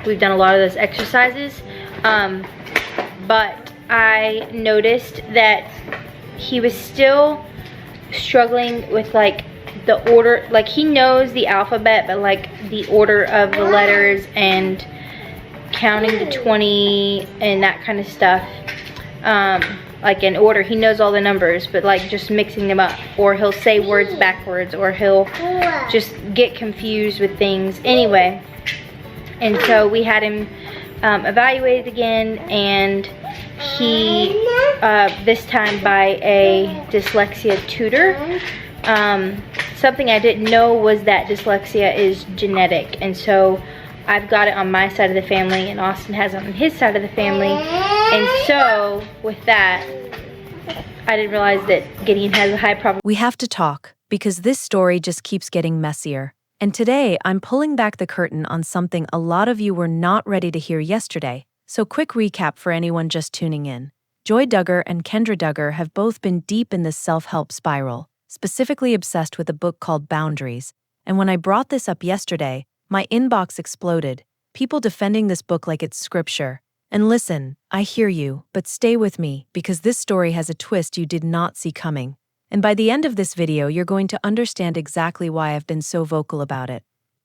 we've done a lot of those exercises. But I noticed that he was still struggling with like the order, like he knows the alphabet, but like the order of the letters and counting to 20 and that kind of stuff. Like in order, he knows all the numbers, but like just mixing them up, or he'll say words backwards, or he'll just get confused with things anyway. And so we had him evaluated again, and he this time by a dyslexia tutor. Something I didn't know was that dyslexia is genetic, and so I've got it on my side of the family, and Austin has it on his side of the family. And so with that, I didn't realize that Gideon has a high probability. We have to talk, because this story just keeps getting messier. And today, I'm pulling back the curtain on something a lot of you were not ready to hear yesterday. So quick recap for anyone just tuning in. Joy Duggar and Kendra Duggar have both been deep in this self-help spiral, specifically obsessed with a book called Boundaries. And when I brought this up yesterday, my inbox exploded, people defending this book like it's scripture. And listen, I hear you, but stay with me, because this story has a twist you did not see coming. And by the end of this video, you're going to understand exactly why I've been so vocal about it.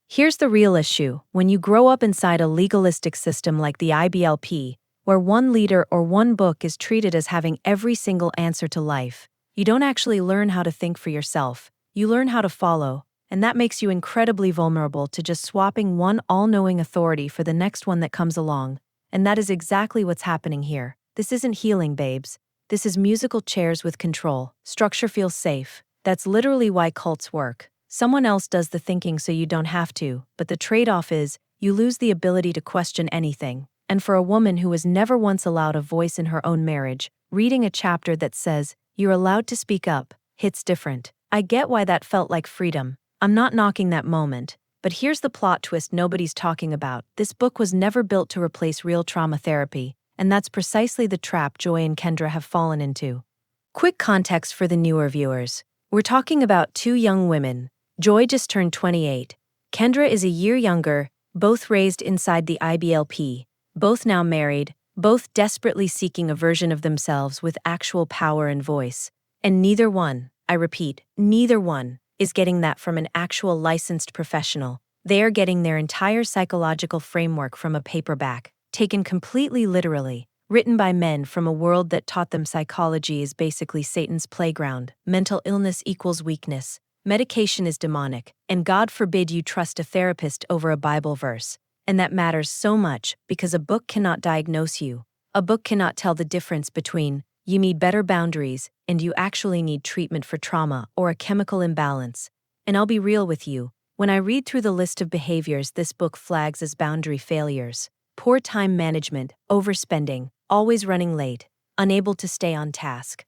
Here's the real issue. When you grow up inside a legalistic system like the IBLP, where one leader or one book is treated as having every single answer to life, you don't actually learn how to think for yourself. You learn how to follow, and that makes you incredibly vulnerable to just swapping one all-knowing authority for the next one that comes along. And that is exactly what's happening here. This isn't healing, babes. This is musical chairs with control. Structure feels safe. That's literally why cults work. Someone else does the thinking so you don't have to, but the trade-off is, you lose the ability to question anything. And for a woman who was never once allowed a voice in her own marriage, reading a chapter that says, "You're allowed to speak up," hits different. I get why that felt like freedom. I'm not knocking that moment. But here's the plot twist nobody's talking about. This book was never built to replace real trauma therapy, and that's precisely the trap Joy and Kendra have fallen into. Quick context for the newer viewers. We're talking about two young women. Joy just turned 28. Kendra is a year younger, both raised inside the IBLP, both now married, both desperately seeking a version of themselves with actual power and voice. And neither one, I repeat, neither one, is getting that from an actual licensed professional. They are getting their entire psychological framework from a paperback, taken completely literally, written by men from a world that taught them psychology is basically Satan's playground, mental illness equals weakness, medication is demonic, and God forbid you trust a therapist over a Bible verse. And that matters so much because a book cannot diagnose you. A book cannot tell the difference between you need better boundaries, and you actually need treatment for trauma or a chemical imbalance. And I'll be real with you, when I read through the list of behaviors this book flags as boundary failures, poor time management, overspending, always running late, unable to stay on task,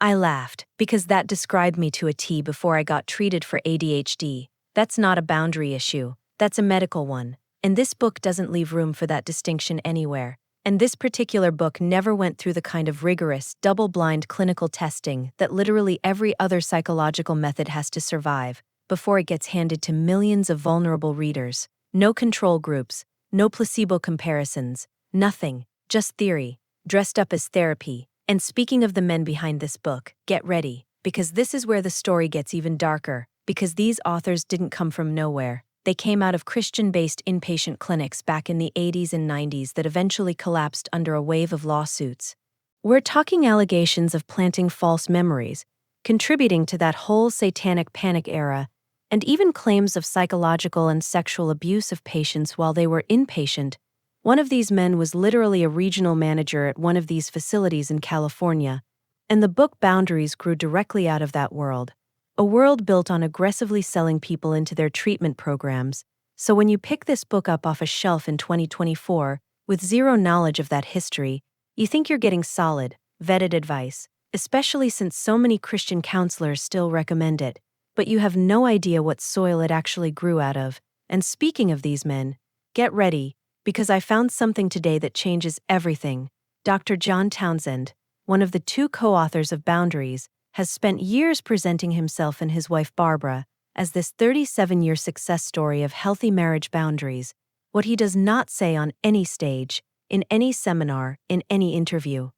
I laughed, because that described me to a T before I got treated for ADHD. That's not a boundary issue, that's a medical one, and this book doesn't leave room for that distinction anywhere. And this particular book never went through the kind of rigorous, double-blind clinical testing that literally every other psychological method has to survive before it gets handed to millions of vulnerable readers. No control groups, no placebo comparisons, nothing, just theory, dressed up as therapy. And speaking of the men behind this book, get ready, because this is where the story gets even darker, because these authors didn't come from nowhere. They came out of Christian-based inpatient clinics back in the 80s and 90s that eventually collapsed under a wave of lawsuits. We're talking allegations of planting false memories, contributing to that whole satanic panic era, and even claims of psychological and sexual abuse of patients while they were inpatient. One of these men was literally a regional manager at one of these facilities in California, and the book Boundaries grew directly out of that world. A world built on aggressively selling people into their treatment programs. So when you pick this book up off a shelf in 2024, with zero knowledge of that history, you think you're getting solid, vetted advice, especially since so many Christian counselors still recommend it, but you have no idea what soil it actually grew out of. And speaking of these men, get ready, because I found something today that changes everything. Dr. John Townsend, one of the two co-authors of Boundaries, has spent years presenting himself and his wife Barbara as this 37-year success story of healthy marriage boundaries. what he does not say on any stage, in any seminar, in any interview,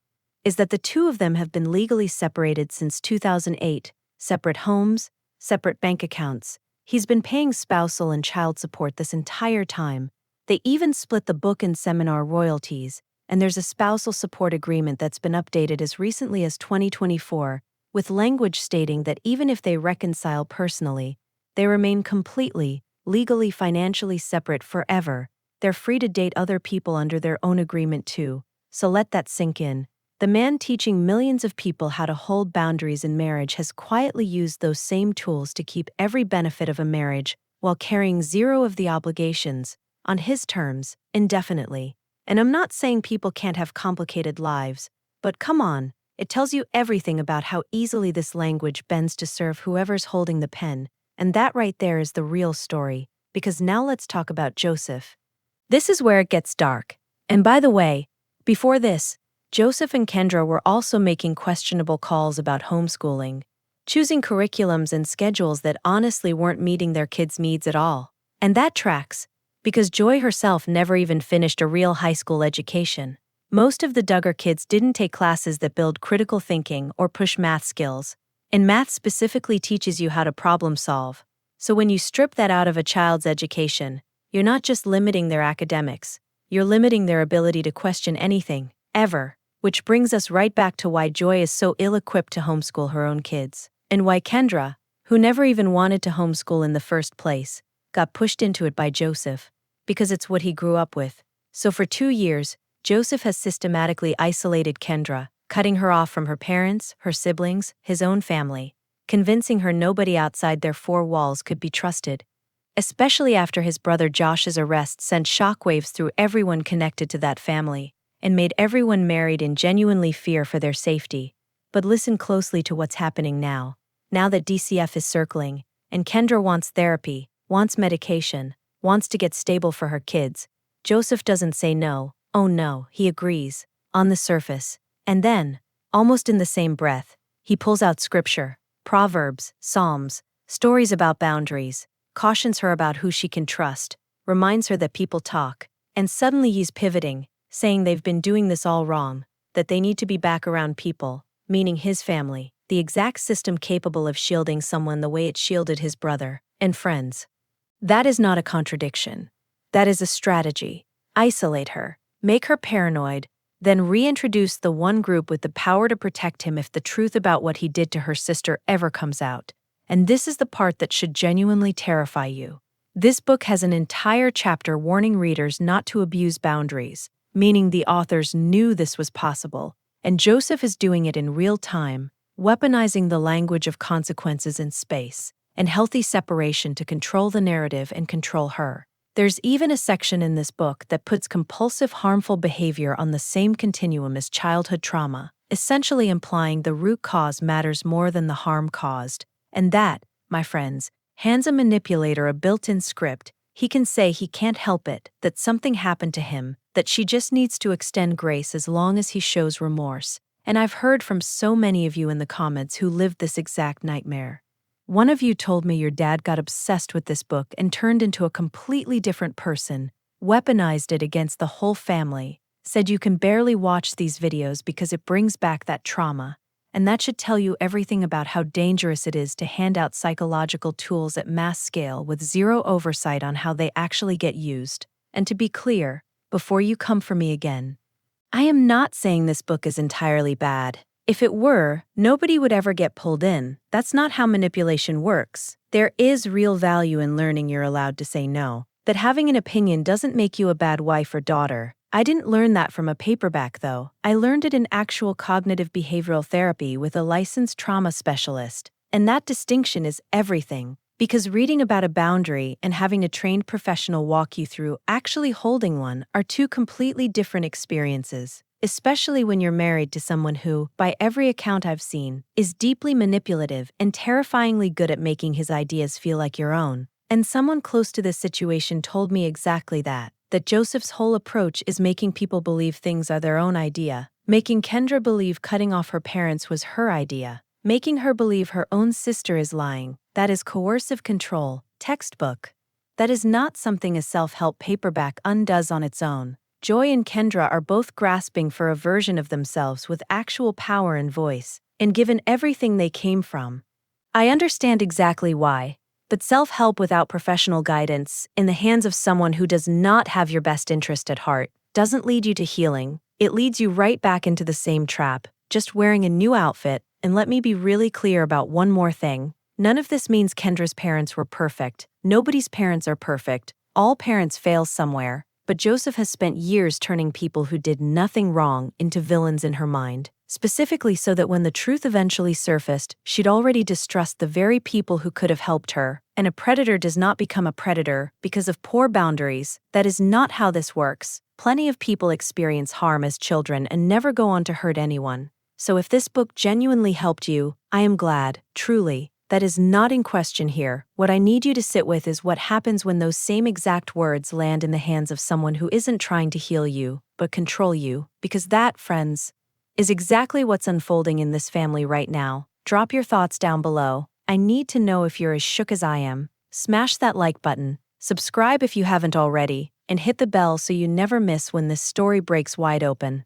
is that the two of them have been legally separated since 2008, separate homes, separate bank accounts. He's been paying spousal and child support this entire time. They even split the book and seminar royalties, and there's a spousal support agreement that's been updated as recently as 2024, with language stating that even if they reconcile personally, they remain completely, legally, financially separate forever. They're free to date other people under their own agreement too, so let that sink in. The man teaching millions of people how to hold boundaries in marriage has quietly used those same tools to keep every benefit of a marriage while carrying zero of the obligations, on his terms, indefinitely. And I'm not saying people can't have complicated lives, but come on, it tells you everything about how easily this language bends to serve whoever's holding the pen, and that right there is the real story, because now let's talk about Joseph. This is where it gets dark. And by the way, before this, Joseph and Kendra were also making questionable calls about homeschooling, choosing curriculums and schedules that honestly weren't meeting their kids' needs at all. And that tracks, because Joy herself never even finished a real high school education. Most of the Duggar kids didn't take classes that build critical thinking or push math skills, and math specifically teaches you how to problem solve. So when you strip that out of a child's education, you're not just limiting their academics, you're limiting their ability to question anything, ever. Which brings us right back to why Joy is so ill-equipped to homeschool her own kids, and why Kendra, who never even wanted to homeschool in the first place, got pushed into it by Joseph, because it's what he grew up with. So for 2 years, Joseph has systematically isolated Kendra, cutting her off from her parents, her siblings, his own family, convincing her nobody outside their four walls could be trusted. Especially after his brother Josh's arrest sent shockwaves through everyone connected to that family, and made everyone married in genuinely fear for their safety. But listen closely to what's happening now. Now that DCF is circling, and Kendra wants therapy, wants medication, wants to get stable for her kids, Joseph doesn't say no. Oh no, he agrees, on the surface. And then, almost in the same breath, he pulls out scripture, Proverbs, Psalms, stories about boundaries, cautions her about who she can trust, reminds her that people talk, and suddenly he's pivoting, saying they've been doing this all wrong, that they need to be back around people, meaning his family, the exact system capable of shielding someone the way it shielded his brother and friends. That is not a contradiction. That is a strategy. Isolate her, make her paranoid, then reintroduce the one group with the power to protect him if the truth about what he did to her sister ever comes out. And this is the part that should genuinely terrify you. This book has an entire chapter warning readers not to abuse boundaries, meaning the authors knew this was possible, and Joseph is doing it in real time, weaponizing the language of consequences in space, and healthy separation to control the narrative and control her. There's even a section in this book that puts compulsive harmful behavior on the same continuum as childhood trauma, essentially implying the root cause matters more than the harm caused, and that, my friends, hands a manipulator a built-in script. He can say he can't help it, that something happened to him, that she just needs to extend grace as long as he shows remorse. And I've heard from so many of you in the comments who lived this exact nightmare. One of you told me your dad got obsessed with this book and turned into a completely different person, weaponized it against the whole family, said you can barely watch these videos because it brings back that trauma. And that should tell you everything about how dangerous it is to hand out psychological tools at mass scale with zero oversight on how they actually get used. And to be clear, before you come for me again, I am not saying this book is entirely bad. If it were, nobody would ever get pulled in. That's not how manipulation works. There is real value in learning you're allowed to say no. That having an opinion doesn't make you a bad wife or daughter. I didn't learn that from a paperback though. I learned it in actual cognitive behavioral therapy with a licensed trauma specialist. And that distinction is everything. Because reading about a boundary and having a trained professional walk you through actually holding one are two completely different experiences, especially when you're married to someone who, by every account I've seen, is deeply manipulative and terrifyingly good at making his ideas feel like your own. And someone close to this situation told me exactly that Joseph's whole approach is making people believe things are their own idea, making Kendra believe cutting off her parents was her idea, making her believe her own sister is lying. That is coercive control, textbook. That is not something a self-help paperback undoes on its own. Joy and Kendra are both grasping for a version of themselves with actual power and voice, and given everything they came from. I understand exactly why, but self-help without professional guidance, in the hands of someone who does not have your best interest at heart, doesn't lead you to healing. It leads you right back into the same trap, just wearing a new outfit. And let me be really clear about one more thing. None of this means Kendra's parents were perfect. Nobody's parents are perfect. All parents fail somewhere. But Joseph has spent years turning people who did nothing wrong into villains in her mind, specifically so that when the truth eventually surfaced, she'd already distrust the very people who could have helped her. And a predator does not become a predator because of poor boundaries. That is not how this works. Plenty of people experience harm as children and never go on to hurt anyone. So if this book genuinely helped you, I am glad, truly. That is not in question here. What I need you to sit with is what happens when those same exact words land in the hands of someone who isn't trying to heal you, but control you. Because that, friends, is exactly what's unfolding in this family right now. Drop your thoughts down below. I need to know if you're as shook as I am. Smash that like button, subscribe if you haven't already, and hit the bell so you never miss when this story breaks wide open.